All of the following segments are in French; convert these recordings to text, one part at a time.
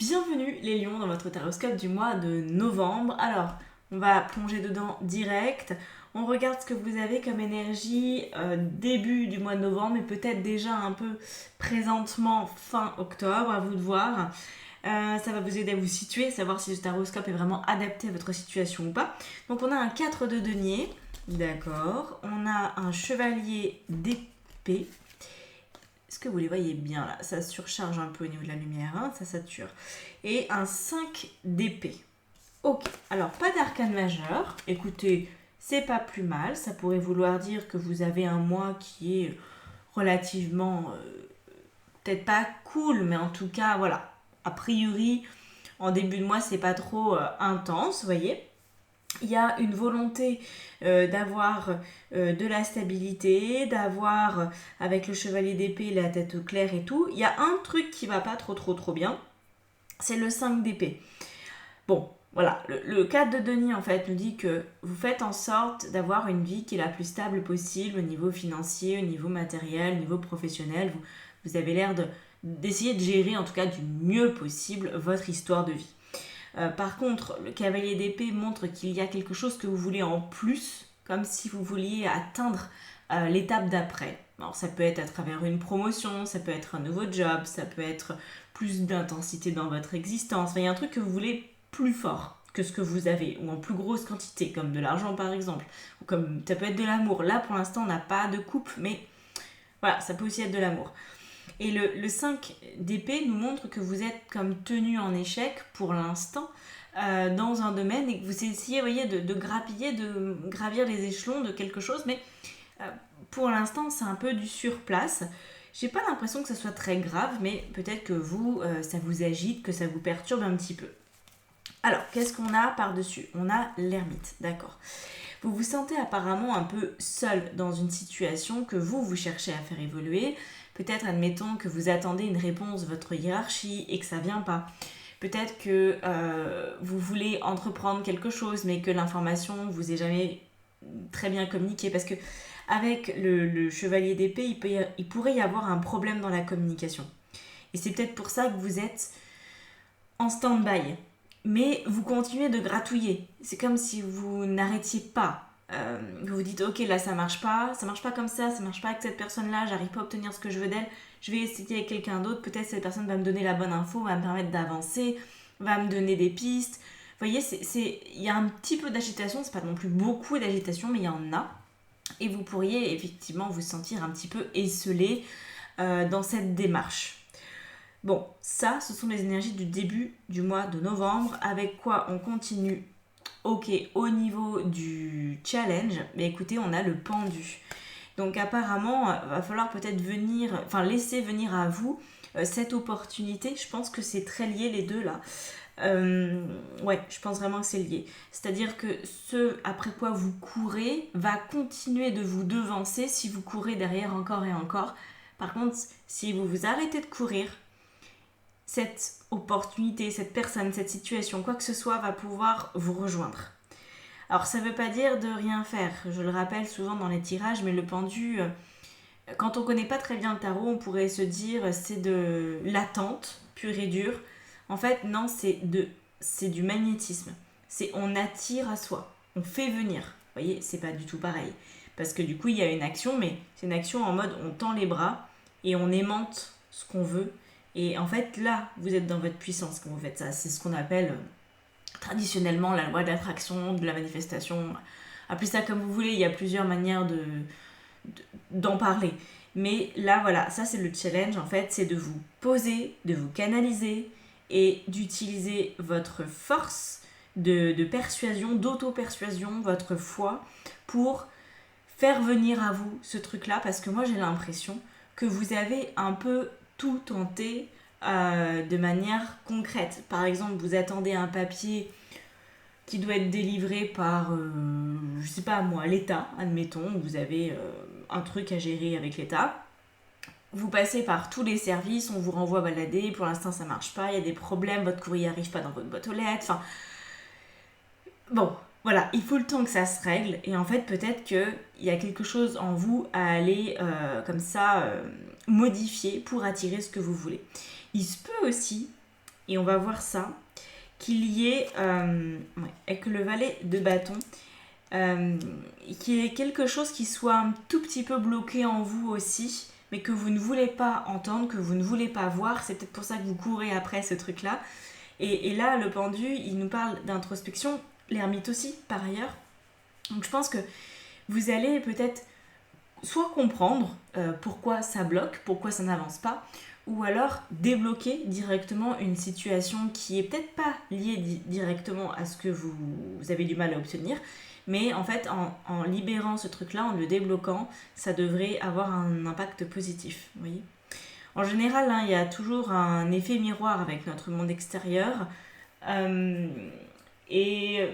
Bienvenue les lions dans votre taroscope du mois de novembre. Alors, on va plonger dedans direct. On regarde ce que vous avez comme énergie début du mois de novembre et peut-être déjà un peu présentement fin octobre, à vous de voir. Ça va vous aider à vous situer, savoir si ce taroscope est vraiment adapté à votre situation ou pas. Donc on a un 4 de denier, d'accord. On a un chevalier d'épée. Est-ce que vous les voyez bien là? Ça surcharge un peu au niveau de la lumière, hein, ça sature. Et un 5 d'épée. Ok, alors pas d'arcane majeur. Écoutez, c'est pas plus mal. Ça pourrait vouloir dire que vous avez un mois qui est relativement, peut-être pas cool, mais en tout cas, voilà. A priori, en début de mois, c'est pas trop intense, vous voyez. Il y a une volonté d'avoir de la stabilité, d'avoir avec le chevalier d'épée la tête au clair et tout. Il y a un truc qui va pas trop bien, c'est le 5 d'épée. Bon, voilà, le 4 de denier en fait nous dit que vous faites en sorte d'avoir une vie qui est la plus stable possible au niveau financier, au niveau matériel, au niveau professionnel. Vous avez l'air d'essayer de gérer en tout cas du mieux possible votre histoire de vie. Par contre, le cavalier d'épée montre qu'il y a quelque chose que vous voulez en plus, comme si vous vouliez atteindre l'étape d'après. Alors ça peut être à travers une promotion, ça peut être un nouveau job, ça peut être plus d'intensité dans votre existence. Enfin, il y a un truc que vous voulez plus fort que ce que vous avez, ou en plus grosse quantité, comme de l'argent par exemple, ou comme ça peut être de l'amour. Là pour l'instant on n'a pas de couple, mais voilà, ça peut aussi être de l'amour. Et le 5 d'épée nous montre que vous êtes comme tenu en échec pour l'instant dans un domaine et que vous essayez, vous voyez, de grappiller, de gravir les échelons de quelque chose, mais pour l'instant c'est un peu du surplace. J'ai pas l'impression que ce soit très grave, mais peut-être que vous, ça vous agite, que ça vous perturbe un petit peu. Alors, qu'est-ce qu'on a par-dessus? On a l'ermite, d'accord. Vous vous sentez apparemment un peu seul dans une situation que vous cherchez à faire évoluer. Peut-être, admettons, que vous attendez une réponse de votre hiérarchie et que ça vient pas. Peut-être que vous voulez entreprendre quelque chose, mais que l'information vous est jamais très bien communiquée. Parce que avec le chevalier d'épée, il pourrait y avoir un problème dans la communication. Et c'est peut-être pour ça que vous êtes en stand-by. Mais vous continuez de gratouiller. C'est comme si vous n'arrêtiez pas. Vous vous dites, ok, là ça marche pas comme ça marche pas avec cette personne-là, j'arrive pas à obtenir ce que je veux d'elle, je vais essayer avec quelqu'un d'autre, peut-être cette personne va me donner la bonne info, va me permettre d'avancer, va me donner des pistes. Vous voyez, il y a un petit peu d'agitation, c'est pas non plus beaucoup d'agitation, mais il y en a. Et vous pourriez effectivement vous sentir un petit peu esselé dans cette démarche. Bon, ça, ce sont les énergies du début du mois de novembre, avec quoi on continue. Ok, au niveau du challenge, mais écoutez, on a le pendu. Donc apparemment, va falloir peut-être laisser venir à vous cette opportunité. Je pense que c'est très lié les deux là. Ouais, je pense vraiment que c'est lié. C'est-à-dire que ce après quoi vous courez va continuer de vous devancer si vous courez derrière encore et encore. Par contre, si vous vous arrêtez de courir, cette opportunité, cette personne, cette situation, quoi que ce soit, va pouvoir vous rejoindre. Alors ça ne veut pas dire de rien faire, je le rappelle souvent dans les tirages, mais le pendu, quand on ne connaît pas très bien le tarot, on pourrait se dire c'est de l'attente pure et dure. En fait, non, c'est du magnétisme. C'est on attire à soi, on fait venir. Vous voyez, c'est pas du tout pareil. Parce que du coup, il y a une action, mais c'est une action en mode on tend les bras et on aimante ce qu'on veut. Et en fait, là, vous êtes dans votre puissance quand vous faites ça. C'est ce qu'on appelle traditionnellement la loi d'attraction, de la manifestation. Appelez ça comme vous voulez, il y a plusieurs manières d'en parler. Mais là, voilà, ça c'est le challenge en fait, c'est de vous poser, de vous canaliser et d'utiliser votre force de persuasion, d'auto-persuasion, votre foi pour faire venir à vous ce truc-là, parce que moi j'ai l'impression que vous avez un peu tout tenté de manière concrète. Par exemple, vous attendez un papier qui doit être délivré par, je sais pas moi, l'État, admettons, vous avez un truc à gérer avec l'État. Vous passez par tous les services, on vous renvoie balader, pour l'instant ça marche pas, il y a des problèmes, votre courrier arrive pas dans votre boîte aux lettres, enfin... Bon, voilà, il faut le temps que ça se règle, et en fait peut-être qu'il y a quelque chose en vous à aller comme ça modifier pour attirer ce que vous voulez. Il se peut aussi et on va voir ça, qu'il y ait, avec le valet de bâton, qu'il y ait quelque chose qui soit un tout petit peu bloqué en vous aussi, mais que vous ne voulez pas entendre, que vous ne voulez pas voir. C'est peut-être pour ça que vous courez après ce truc-là. Et là, le pendu, il nous parle d'introspection, l'ermite aussi, par ailleurs. Donc je pense que vous allez peut-être soit comprendre pourquoi ça bloque, pourquoi ça n'avance pas, ou alors débloquer directement une situation qui est peut-être pas liée directement à ce que vous avez du mal à obtenir, mais en fait en libérant ce truc-là, en le débloquant, ça devrait avoir un impact positif, vous voyez. En général, hein, il y a toujours un effet miroir avec notre monde extérieur, et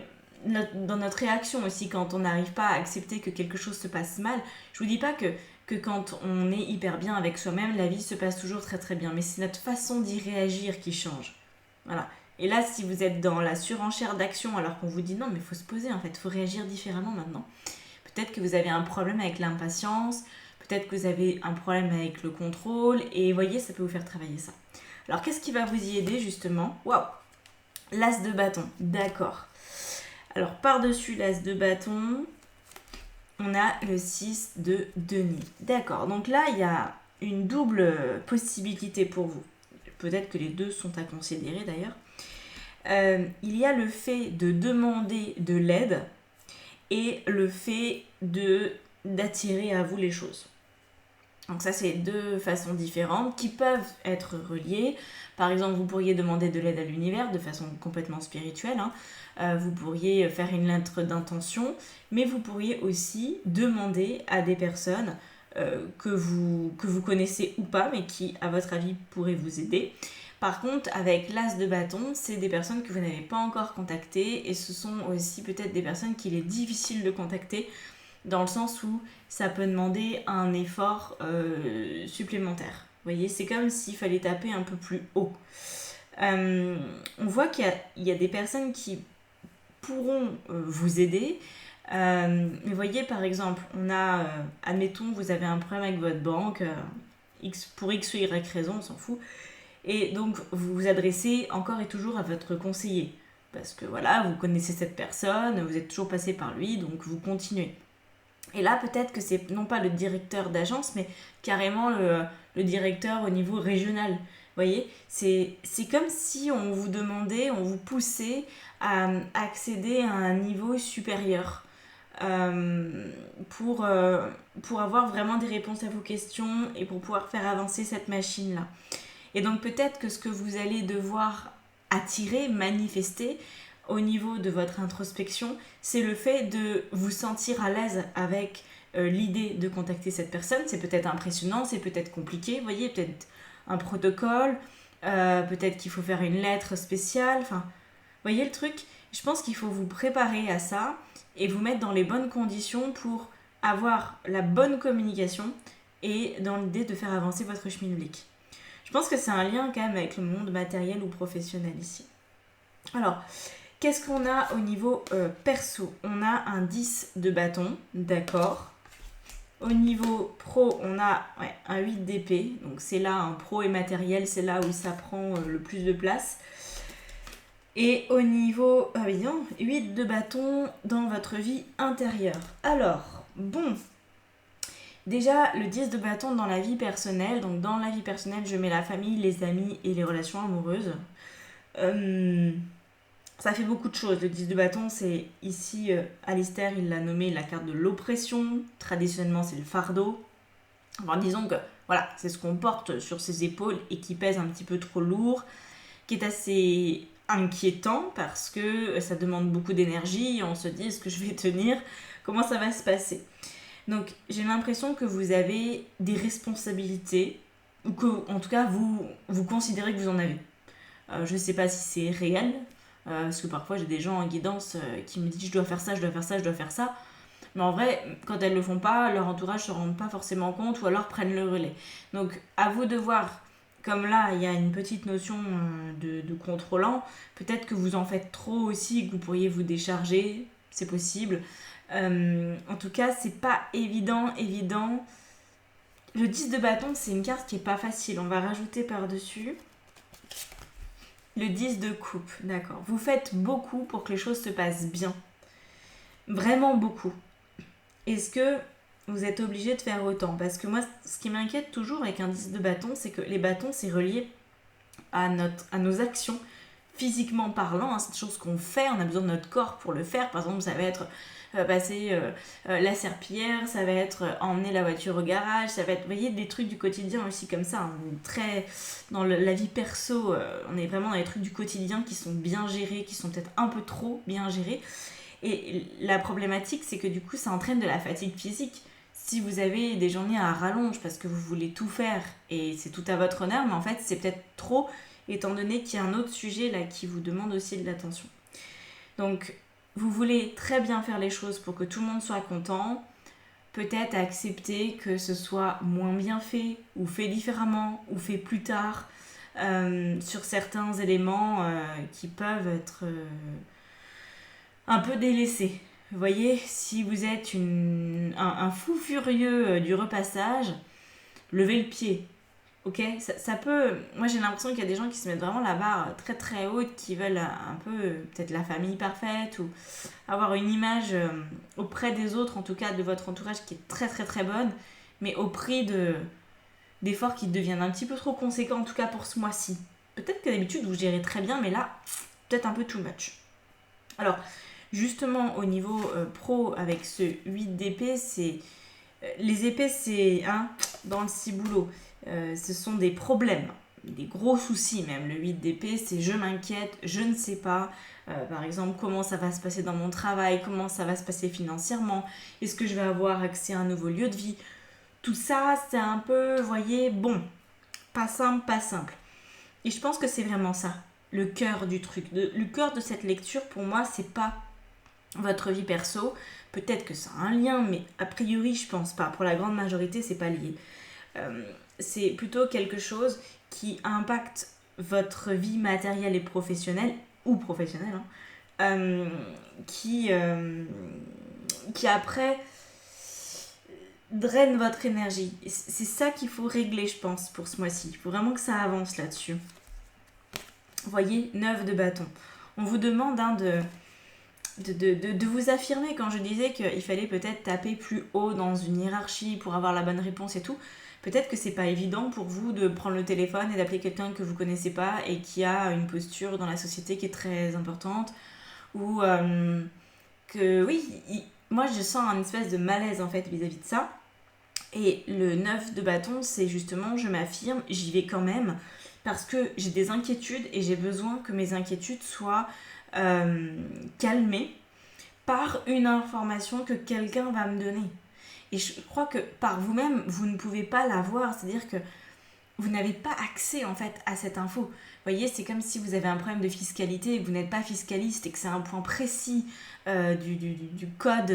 dans notre réaction aussi, quand on n'arrive pas à accepter que quelque chose se passe mal. Je vous dis pas que quand on est hyper bien avec soi-même, la vie se passe toujours très très bien, mais c'est notre façon d'y réagir qui change. Voilà. Et là, si vous êtes dans la surenchère d'action alors qu'on vous dit non, mais il faut se poser en fait, il faut réagir différemment maintenant. Peut-être que vous avez un problème avec l'impatience, peut-être que vous avez un problème avec le contrôle, et voyez, ça peut vous faire travailler ça. Alors, qu'est-ce qui va vous y aider justement? Waouh! L'as de bâton, d'accord. Alors, par-dessus l'as de bâton, on a le 6 de denier. D'accord, donc là, il y a une double possibilité pour vous. Peut-être que les deux sont à considérer d'ailleurs. Il y a le fait de demander de l'aide et le fait d'attirer à vous les choses. Donc ça, c'est deux façons différentes qui peuvent être reliées. Par exemple, vous pourriez demander de l'aide à l'univers de façon complètement spirituelle. Vous pourriez faire une lettre d'intention, mais vous pourriez aussi demander à des personnes que vous connaissez ou pas, mais qui, à votre avis, pourraient vous aider. Par contre, avec l'as de bâton, c'est des personnes que vous n'avez pas encore contactées, et ce sont aussi peut-être des personnes qu'il est difficile de contacter, dans le sens où ça peut demander un effort supplémentaire. Vous voyez, c'est comme s'il fallait taper un peu plus haut. On voit qu'il y a des personnes qui pourront vous aider. Mais voyez, par exemple, on a, admettons, vous avez un problème avec votre banque, pour X ou Y raison, on s'en fout. Et donc, vous vous adressez encore et toujours à votre conseiller. Parce que voilà, vous connaissez cette personne, vous êtes toujours passé par lui, donc vous continuez. Et là, peut-être que c'est non pas le directeur d'agence, mais carrément le directeur au niveau régional. Vous voyez, c'est comme si on vous demandait, on vous poussait à accéder à un niveau supérieur pour avoir vraiment des réponses à vos questions et pour pouvoir faire avancer cette machine-là. Et donc peut-être que ce que vous allez devoir attirer, manifester au niveau de votre introspection, c'est le fait de vous sentir à l'aise avec l'idée de contacter cette personne. C'est peut-être impressionnant, c'est peut-être compliqué, vous voyez, peut-être un protocole, peut-être qu'il faut faire une lettre spéciale, enfin, vous voyez le truc? Je pense qu'il faut vous préparer à ça et vous mettre dans les bonnes conditions pour avoir la bonne communication et dans l'idée de faire avancer votre schmilblick. Je pense que c'est un lien quand même avec le monde matériel ou professionnel ici. Alors, qu'est-ce qu'on a au niveau perso? On a un 10 de bâton, d'accord. Au niveau pro, on a un 8 d'épée. Donc c'est là, un pro et matériel, c'est là où ça prend le plus de place. Et au niveau 8 de bâton dans votre vie intérieure. Alors, bon, déjà le 10 de bâton dans la vie personnelle. Donc dans la vie personnelle, je mets la famille, les amis et les relations amoureuses. Ça fait beaucoup de choses. Le 10 de bâton, c'est ici, Alistair, il l'a nommé la carte de l'oppression. Traditionnellement, c'est le fardeau. Enfin, disons que voilà, c'est ce qu'on porte sur ses épaules et qui pèse un petit peu trop lourd, qui est assez inquiétant parce que ça demande beaucoup d'énergie et on se dit est-ce que je vais tenir, comment ça va se passer. Donc j'ai l'impression que vous avez des responsabilités ou que en tout cas vous considérez que vous en avez. Je ne sais pas si c'est réel parce que parfois j'ai des gens en guidance qui me disent je dois faire ça, je dois faire ça, je dois faire ça. Mais en vrai, quand elles le font pas, leur entourage se rend pas forcément compte ou alors prennent le relais. Donc à vous de voir. Comme là, il y a une petite notion de contrôlant, peut-être que vous en faites trop aussi, que vous pourriez vous décharger, c'est possible. En tout cas, c'est pas évident. Le 10 de bâton, c'est une carte qui est pas facile. On va rajouter par-dessus Le 10 de coupe, d'accord. Vous faites beaucoup pour que les choses se passent bien. Vraiment beaucoup. Est-ce que vous êtes obligé de faire autant? Parce que moi, ce qui m'inquiète toujours avec un 10 de bâton, c'est que les bâtons, c'est relié à nos actions, physiquement parlant. Hein, c'est des choses qu'on fait, on a besoin de notre corps pour le faire. Par exemple, ça va être passer la serpillière, ça va être emmener la voiture au garage, ça va être, vous voyez, des trucs du quotidien aussi comme ça. Hein, très, dans la vie perso, on est vraiment dans les trucs du quotidien qui sont bien gérés, qui sont peut-être un peu trop bien gérés. Et la problématique, c'est que du coup, ça entraîne de la fatigue physique. Si vous avez des journées à rallonge parce que vous voulez tout faire et c'est tout à votre honneur, mais en fait, c'est peut-être trop, étant donné qu'il y a un autre sujet là qui vous demande aussi de l'attention. Donc, vous voulez très bien faire les choses pour que tout le monde soit content, peut-être accepter que ce soit moins bien fait, ou fait différemment, ou fait plus tard, sur certains éléments qui peuvent être un peu délaissés. Vous voyez, si vous êtes un fou furieux du repassage, levez le pied. Ok, ça peut. Moi j'ai l'impression qu'il y a des gens qui se mettent vraiment la barre très très haute, qui veulent un peu peut-être la famille parfaite ou avoir une image auprès des autres, en tout cas de votre entourage, qui est très très très bonne, mais au prix d'efforts qui deviennent un petit peu trop conséquents, en tout cas pour ce mois-ci. Peut-être que d'habitude vous gérez très bien, mais là, peut-être un peu too much. Alors, justement au niveau pro, avec ce 8 d'épée, c'est. Les épées, c'est dans le ciboulot. Ce sont des problèmes, des gros soucis même. Le 8 d'épée, c'est je m'inquiète, je ne sais pas. Par exemple, comment ça va se passer dans mon travail, comment ça va se passer financièrement, est-ce que je vais avoir accès à un nouveau lieu de vie. Tout ça, c'est un peu, vous voyez, bon, pas simple, pas simple. Et je pense que c'est vraiment ça, le cœur du truc. Le cœur de cette lecture, pour moi, c'est pas votre vie perso. Peut-être que ça a un lien, mais a priori, je pense pas. Pour la grande majorité, c'est pas lié. C'est plutôt quelque chose qui impacte votre vie matérielle et professionnelle, ou professionnelle, qui après draine votre énergie. C'est ça qu'il faut régler, je pense, pour ce mois-ci. Il faut vraiment que ça avance là-dessus. Vous voyez, 9 de bâton. On vous demande de vous affirmer. Quand je disais qu'il fallait peut-être taper plus haut dans une hiérarchie pour avoir la bonne réponse et tout, peut-être que c'est pas évident pour vous de prendre le téléphone et d'appeler quelqu'un que vous connaissez pas et qui a une posture dans la société qui est très importante, ou que oui, moi je sens un espèce de malaise en fait vis-à-vis de ça. Et le 9 de bâton, c'est justement je m'affirme, j'y vais quand même parce que j'ai des inquiétudes et j'ai besoin que mes inquiétudes soient calmées par une information que quelqu'un va me donner. Et je crois que par vous-même, vous ne pouvez pas l'avoir. C'est-à-dire que vous n'avez pas accès en fait à cette info. Vous voyez, c'est comme si vous avez un problème de fiscalité et que vous n'êtes pas fiscaliste et que c'est un point précis du code.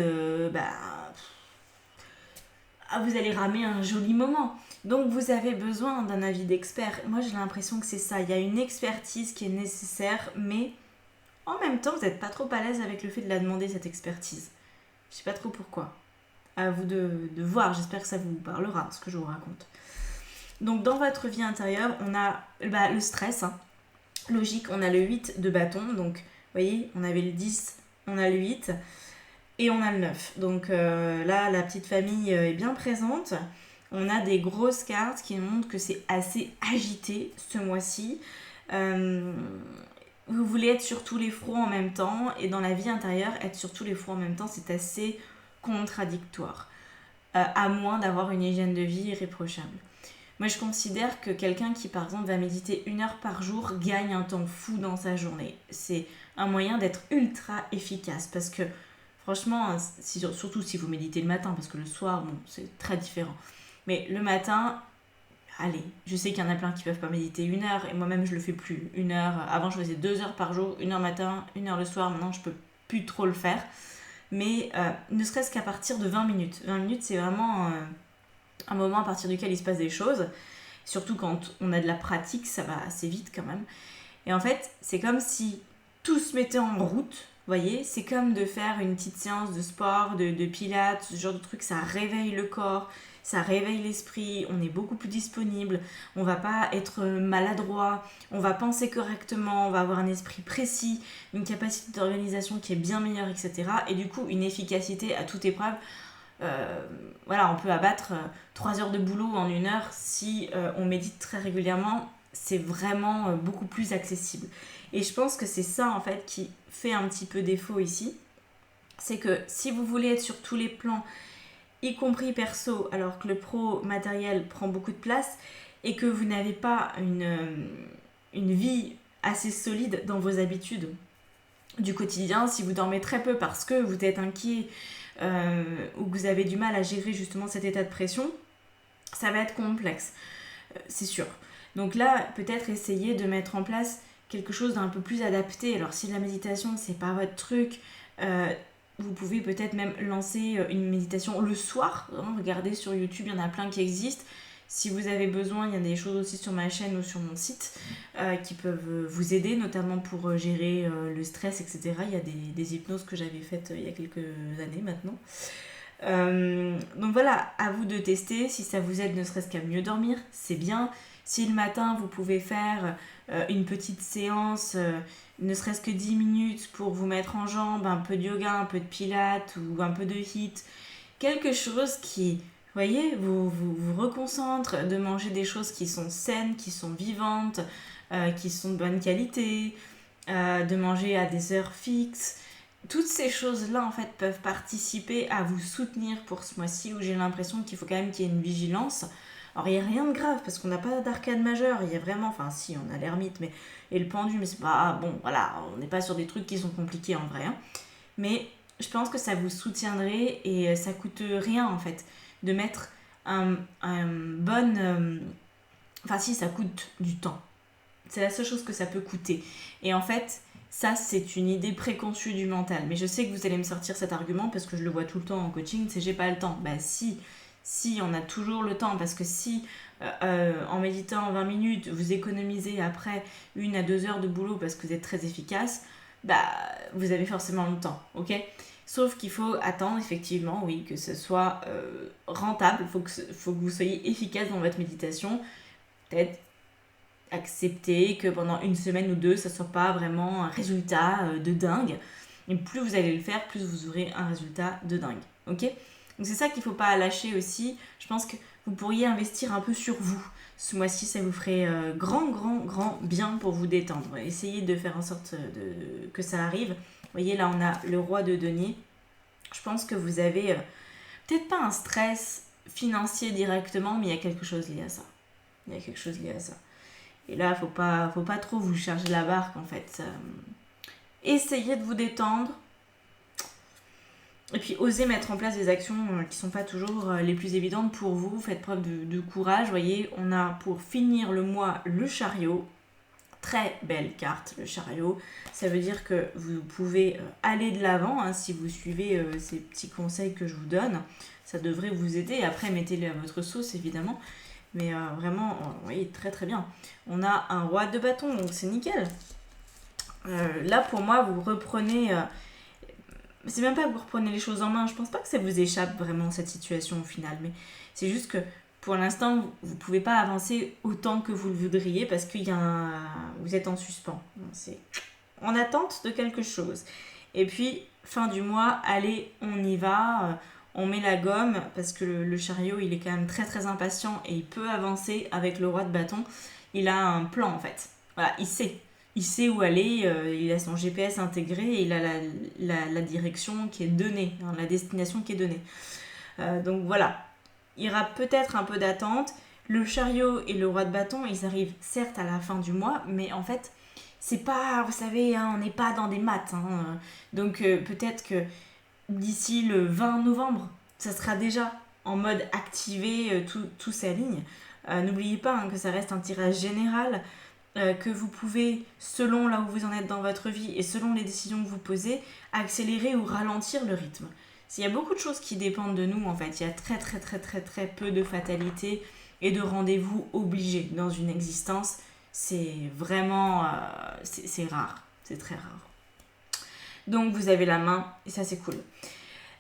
Vous allez ramer un joli moment. Donc vous avez besoin d'un avis d'expert. Moi j'ai l'impression que c'est ça. Il y a une expertise qui est nécessaire, mais en même temps vous n'êtes pas trop à l'aise avec le fait de la demander, cette expertise. Je sais pas trop pourquoi. À vous de voir, j'espère que ça vous parlera, ce que je vous raconte. Donc dans votre vie intérieure, on a le stress, logique, on a le 8 de bâton, donc vous voyez, on avait le 10, on a le 8, et on a le 9. Donc là, la petite famille est bien présente. On a des grosses cartes qui montrent que c'est assez agité ce mois-ci. Vous voulez être sur tous les fronts en même temps, et dans la vie intérieure, être sur tous les fronts en même temps, c'est assez contradictoire, à moins d'avoir une hygiène de vie irréprochable. Moi je considère que quelqu'un qui par exemple va méditer 1 heure par jour gagne un temps fou dans sa journée. C'est un moyen d'être ultra efficace, parce que franchement, surtout si vous méditez le matin, parce que le soir, bon, c'est très différent. Mais le matin, allez, je sais qu'il y en a plein qui peuvent pas méditer 1 heure, et moi-même je le fais plus. 1 heure, avant je faisais 2 heures par jour, 1 heure matin, 1 heure le soir, maintenant je peux plus trop le faire. Mais ne serait-ce qu'à partir de 20 minutes. 20 minutes, c'est vraiment un moment à partir duquel il se passe des choses. Surtout quand on a de la pratique, ça va assez vite quand même. Et en fait, c'est comme si tout se mettait en route. Vous voyez, c'est comme de faire une petite séance de sport, de pilates, ce genre de truc, ça réveille le corps. ça réveille l'esprit, on est beaucoup plus disponible, on va pas être maladroit, on va penser correctement, on va avoir un esprit précis, une capacité d'organisation qui est bien meilleure, etc. Et du coup, une efficacité à toute épreuve. Voilà, on peut abattre 3 heures de boulot en 1 heure si on médite très régulièrement. C'est vraiment beaucoup plus accessible. Et je pense que c'est ça en fait qui fait un petit peu défaut ici. C'est que si vous voulez être sur tous les plans, y compris perso, alors que le pro matériel prend beaucoup de place, et que vous n'avez pas une vie assez solide dans vos habitudes du quotidien, si vous dormez très peu parce que vous êtes inquiet ou que vous avez du mal à gérer justement cet état de pression, ça va être complexe, c'est sûr. Donc là, peut-être essayer de mettre en place quelque chose d'un peu plus adapté. Alors si la méditation, c'est pas votre truc, vous pouvez peut-être même lancer une méditation le soir. Regardez sur YouTube, il y en a plein qui existent. Si vous avez besoin, il y a des choses aussi sur ma chaîne ou sur mon site qui peuvent vous aider, notamment pour gérer le stress, etc. Il y a des hypnoses que j'avais faites il y a quelques années maintenant. Donc voilà, à vous de tester. Si ça vous aide ne serait-ce qu'à mieux dormir, c'est bien. Si le matin, vous pouvez faire une petite séance, ne serait-ce que 10 minutes pour vous mettre en jambes, un peu de yoga, un peu de pilates ou un peu de HIIT, quelque chose qui, vous voyez, vous reconcentre, de manger des choses qui sont saines, qui sont vivantes, qui sont de bonne qualité, de manger à des heures fixes. Toutes ces choses-là, en fait, peuvent participer à vous soutenir pour ce mois-ci où j'ai l'impression qu'il faut quand même qu'il y ait une vigilance. Alors, il n'y a rien de grave parce qu'on n'a pas d'arcane majeur. Il y a vraiment, enfin, si, on a l'ermite et le pendu, mais c'est pas, bon, voilà, on n'est pas sur des trucs qui sont compliqués en vrai. Hein. Mais je pense que ça vous soutiendrait et ça coûte rien, en fait, de mettre un bon... Enfin, si, ça coûte du temps. C'est la seule chose que ça peut coûter. Et en fait, ça, c'est une idée préconçue du mental. Mais je sais que vous allez me sortir cet argument parce que je le vois tout le temps en coaching, c'est j'ai pas le temps. Bah si, on a toujours le temps. Parce que si, en méditant 20 minutes, vous économisez après 1 à 2 heures de boulot parce que vous êtes très efficace, bah, vous avez forcément le temps, ok ? Sauf qu'il faut attendre, effectivement, oui, que ce soit rentable. Faut que vous soyez efficace dans votre méditation. Peut-être accepter que pendant 1 semaine ou 2, ça ne soit pas vraiment un résultat de dingue. Et plus vous allez le faire, plus vous aurez un résultat de dingue. Ok ? Donc c'est ça qu'il ne faut pas lâcher aussi. Je pense que vous pourriez investir un peu sur vous. Ce mois-ci, ça vous ferait grand bien pour vous détendre. Essayez de faire en sorte que ça arrive. Vous voyez, là, on a le roi de denier. Je pense que vous avez peut-être pas un stress financier directement, mais il y a quelque chose lié à ça. Il y a quelque chose lié à ça. Et là, faut pas trop vous charger la barque, en fait. Essayez de vous détendre. Et puis, osez mettre en place des actions qui sont pas toujours les plus évidentes pour vous. Faites preuve de courage. Vous voyez, on a pour finir le mois le chariot. Très belle carte, le chariot. Ça veut dire que vous pouvez aller de l'avant hein, si vous suivez ces petits conseils que je vous donne. Ça devrait vous aider. Après, mettez-les à votre sauce, évidemment. Mais vraiment, oui, très très bien. On a un roi de bâton, donc c'est nickel. Là, pour moi, vous reprenez... c'est même pas que vous reprenez les choses en main. Je pense pas que ça vous échappe vraiment, cette situation, au final. Mais c'est juste que, pour l'instant, vous pouvez pas avancer autant que vous le voudriez parce que vous êtes en suspens. C'est en attente de quelque chose. Et puis, fin du mois, allez, on y va... on met la gomme parce que le chariot il est quand même très très impatient et il peut avancer avec le roi de bâton. Il a un plan en fait. Voilà, il sait où aller, il a son GPS intégré et il a la direction qui est donnée, hein, la destination qui est donnée. Donc voilà, il y aura peut-être un peu d'attente. Le chariot et le roi de bâton, ils arrivent certes à la fin du mois, mais en fait, c'est pas, vous savez, hein, on n'est pas dans des maths. Hein, donc peut-être que d'ici le 20 novembre, ça sera déjà en mode activé, tout s'aligne. N'oubliez pas hein, que ça reste un tirage général, que vous pouvez, selon là où vous en êtes dans votre vie et selon les décisions que vous posez, accélérer ou ralentir le rythme. Il y a beaucoup de choses qui dépendent de nous en fait. Il y a très peu de fatalité et de rendez-vous obligés dans une existence. C'est vraiment... c'est rare. C'est très rare. Donc vous avez la main et ça c'est cool.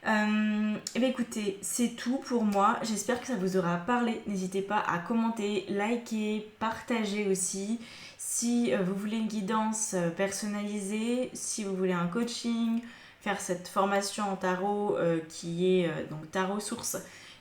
Et bien écoutez, c'est tout pour moi. J'espère que ça vous aura parlé. N'hésitez pas à commenter, liker, partager aussi. Si vous voulez une guidance personnalisée, si vous voulez un coaching, faire cette formation en tarot qui est donc Tarot Source,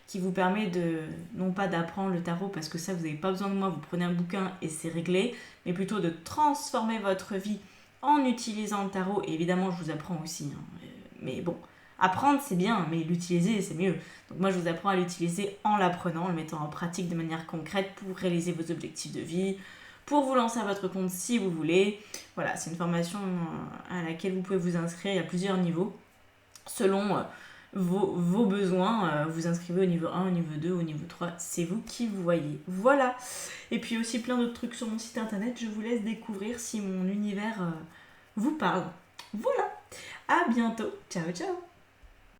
qui vous permet de, non pas d'apprendre le tarot parce que ça vous n'avez pas besoin de moi, vous prenez un bouquin et c'est réglé, mais plutôt de transformer votre vie en utilisant le tarot. Et évidemment, je vous apprends aussi, hein. Mais bon, apprendre c'est bien, mais l'utiliser c'est mieux. Donc moi je vous apprends à l'utiliser en l'apprenant, en le mettant en pratique de manière concrète pour réaliser vos objectifs de vie, pour vous lancer à votre compte si vous voulez. Voilà, c'est une formation à laquelle vous pouvez vous inscrire, il y a plusieurs niveaux. Selon vos besoins, vous inscrivez au niveau 1, au niveau 2, au niveau 3, c'est vous qui vous voyez. Voilà. Et puis aussi plein d'autres trucs sur mon site internet, je vous laisse découvrir si mon univers vous parle. Voilà. À bientôt. Ciao, ciao.